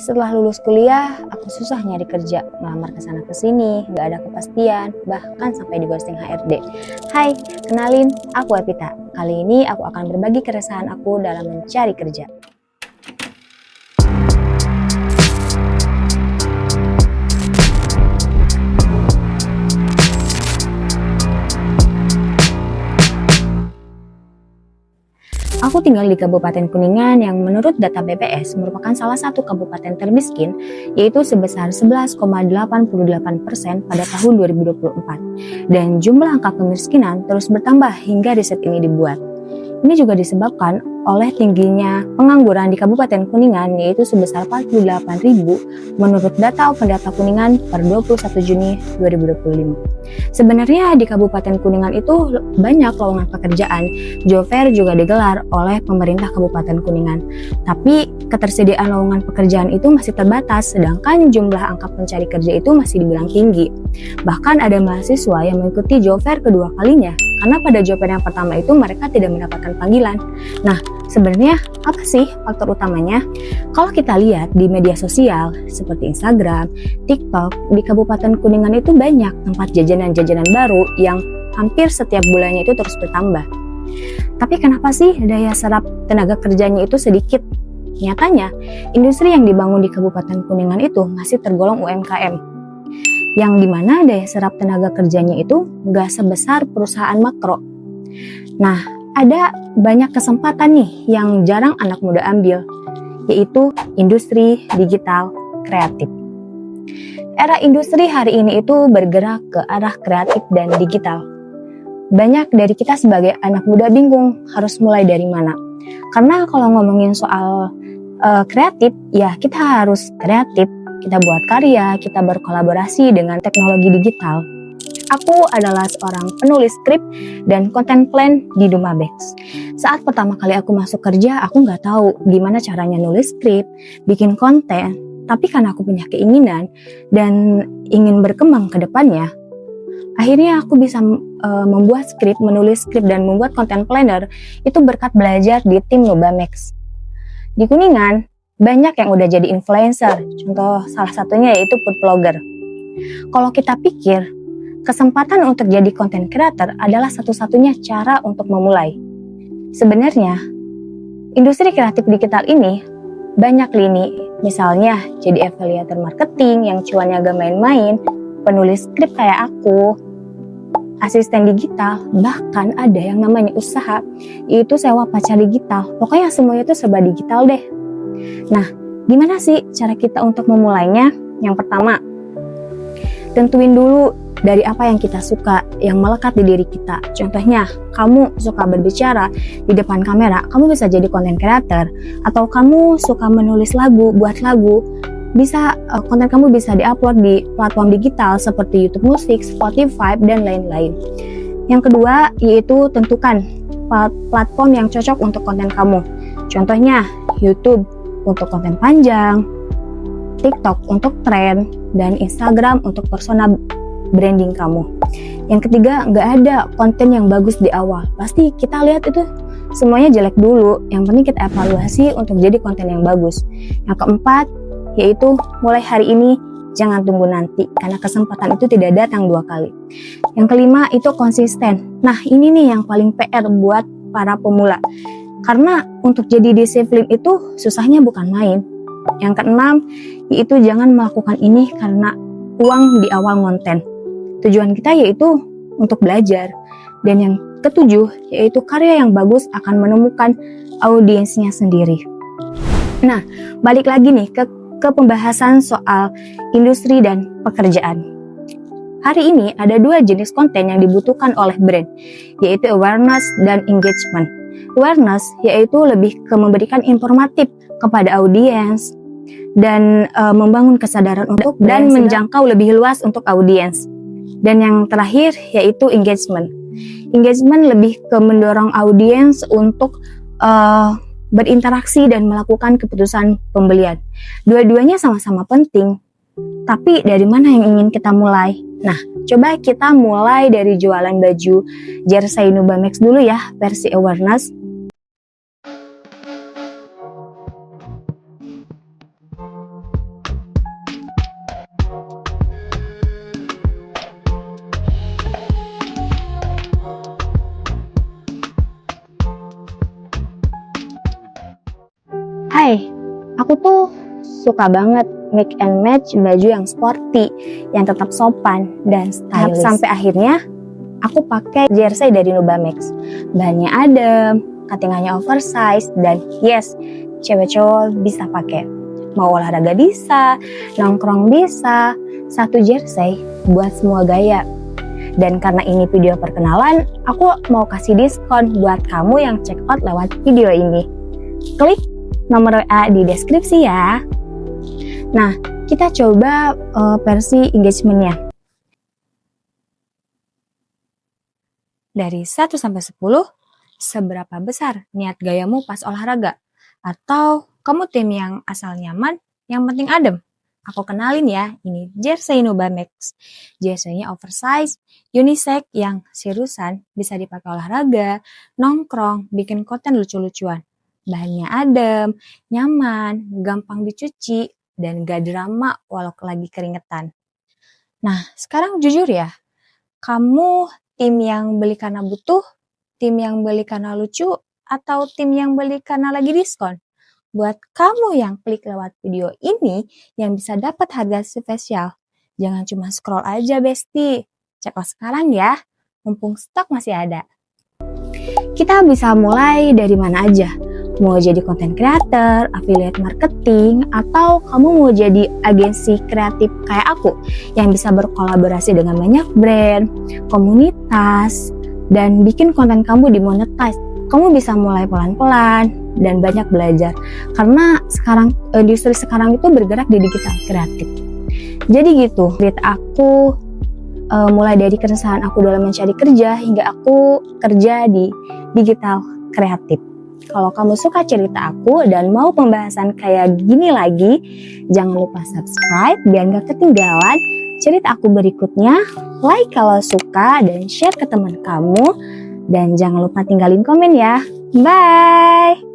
Setelah lulus kuliah, aku susah nyari kerja, melamar ke sana ke sini, nggak ada kepastian, bahkan sampai di ghosting HRD. Hai, kenalin, aku Epita. Kali ini aku akan berbagi keresahan aku dalam mencari kerja. Aku tinggal di Kabupaten Kuningan yang menurut data BPS merupakan salah satu kabupaten termiskin, yaitu sebesar 11,88% pada tahun 2024. Dan jumlah angka kemiskinan terus bertambah hingga riset ini dibuat. Ini juga disebabkan oleh tingginya pengangguran di Kabupaten Kuningan, yaitu sebesar 48.000 menurut data Pendata Kuningan per 21 Juni 2025. Sebenarnya di Kabupaten Kuningan itu banyak lowongan pekerjaan. Job fair juga digelar oleh pemerintah Kabupaten Kuningan. Tapi ketersediaan lowongan pekerjaan itu masih terbatas, sedangkan jumlah angka pencari kerja itu masih dibilang tinggi. Bahkan ada mahasiswa yang mengikuti job fair kedua kalinya, karena pada job fair yang pertama itu mereka tidak mendapatkan panggilan. Nah, sebenarnya apa sih faktor utamanya? Kalau kita lihat di media sosial seperti Instagram, TikTok, di Kabupaten Kuningan itu banyak tempat jajanan-jajanan baru yang hampir setiap bulannya itu terus bertambah. Tapi kenapa sih daya serap tenaga kerjanya itu sedikit? Nyatanya, industri yang dibangun di Kabupaten Kuningan itu masih tergolong UMKM, yang dimana daya serap tenaga kerjanya itu nggak sebesar perusahaan makro. Nah, ada banyak kesempatan nih yang jarang anak muda ambil, yaitu industri digital kreatif. Era industri hari ini itu bergerak ke arah kreatif dan digital. Banyak dari kita sebagai anak muda bingung harus mulai dari mana. Karena kalau ngomongin soal kreatif, ya kita harus kreatif. Kita buat karya, kita berkolaborasi dengan teknologi digital. Aku adalah seorang penulis skrip dan content plan di Dumabex. Saat pertama kali aku masuk kerja, aku nggak tahu gimana caranya nulis skrip, bikin konten. Tapi karena aku punya keinginan dan ingin berkembang ke depannya, akhirnya aku bisa membuat skrip, menulis skrip, dan membuat content planner itu berkat belajar di tim Dumabex. Di Kuningan, banyak yang udah jadi influencer, contoh salah satunya yaitu food blogger. Kalau kita pikir, kesempatan untuk jadi content creator adalah satu-satunya cara untuk memulai. Sebenarnya, industri kreatif digital ini banyak lini, misalnya jadi affiliate marketing yang cuannya gak main-main, penulis skrip kayak aku, asisten digital, bahkan ada yang namanya usaha, yaitu sewa pacar digital. Pokoknya semuanya itu serba digital deh. Nah, gimana sih cara kita untuk memulainya? Yang pertama, tentuin dulu dari apa yang kita suka, yang melekat di diri kita. Contohnya, kamu suka berbicara di depan kamera, kamu bisa jadi content creator. Atau kamu suka menulis lagu, buat lagu, bisa konten kamu bisa diupload di platform digital seperti YouTube Music, Spotify, dan lain-lain. Yang kedua, yaitu tentukan platform yang cocok untuk konten kamu. Contohnya, YouTube untuk konten panjang, TikTok untuk tren, dan Instagram untuk persona branding kamu. Yang ketiga, nggak ada konten yang bagus di awal. Pasti kita lihat itu semuanya jelek dulu. Yang penting kita evaluasi untuk jadi konten yang bagus. Yang keempat, yaitu mulai hari ini, jangan tunggu nanti, karena kesempatan itu tidak datang dua kali. Yang kelima, itu konsisten. Nah, ini nih yang paling PR buat para pemula. Karena untuk jadi disiplin itu susahnya bukan main. Yang keenam, yaitu jangan melakukan ini karena uang di awal konten. Tujuan kita yaitu untuk belajar. Dan yang ketujuh, yaitu karya yang bagus akan menemukan audiensnya sendiri. Nah, balik lagi nih ke pembahasan soal industri dan pekerjaan. Hari ini ada dua jenis konten yang dibutuhkan oleh brand, yaitu awareness dan engagement. Awareness yaitu lebih ke memberikan informatif kepada audiens dan membangun kesadaran untuk dan menjangkau lebih luas untuk audiens. Dan yang terakhir yaitu engagement. Engagement lebih ke mendorong audiens untuk berinteraksi dan melakukan keputusan pembelian. Dua-duanya sama-sama penting. Tapi dari mana yang ingin kita mulai? Nah, coba kita mulai dari jualan baju jersey Dumabex dulu ya, versi awareness. Aku tuh suka banget mix and match baju yang sporty, yang tetap sopan dan stylish. Sampai akhirnya aku pakai jersey dari Nubamex. Bahannya adem, cuttingannya oversize, dan yes, cewek cowok bisa pakai. Mau olahraga bisa, nongkrong bisa, satu jersey buat semua gaya. Dan karena ini video perkenalan, aku mau kasih diskon buat kamu yang check out lewat video ini. Klik nomor WA di deskripsi ya. Nah, kita coba versi engagementnya. Dari 1 sampai 10, seberapa besar niat gayamu pas olahraga? Atau kamu tim yang asal nyaman, yang penting adem? Aku kenalin ya, ini jersey Nubamex. Jersey-nya oversize, unisex yang seriusan bisa dipakai olahraga, nongkrong, bikin konten lucu-lucuan. Bahannya adem, nyaman, gampang dicuci, dan gak drama walau lagi keringetan. Nah, sekarang jujur ya, kamu tim yang beli karena butuh, tim yang beli karena lucu, atau tim yang beli karena lagi diskon? Buat kamu yang klik lewat video ini yang bisa dapat harga spesial, jangan cuma scroll aja besti, check out sekarang ya, mumpung stok masih ada. Kita bisa mulai dari mana aja, mau jadi content creator, affiliate marketing, atau kamu mau jadi agensi kreatif kayak aku yang bisa berkolaborasi dengan banyak brand, komunitas, dan bikin konten kamu dimonetize. Kamu bisa mulai pelan-pelan dan banyak belajar karena sekarang industri sekarang itu bergerak di digital kreatif. Jadi gitu, cerita aku mulai dari keresahan aku dalam mencari kerja hingga aku kerja di digital kreatif. Kalau kamu suka cerita aku dan mau pembahasan kayak gini lagi, jangan lupa subscribe biar gak ketinggalan cerita aku berikutnya. Like kalau suka dan share ke teman kamu. Dan jangan lupa tinggalin komen ya. Bye!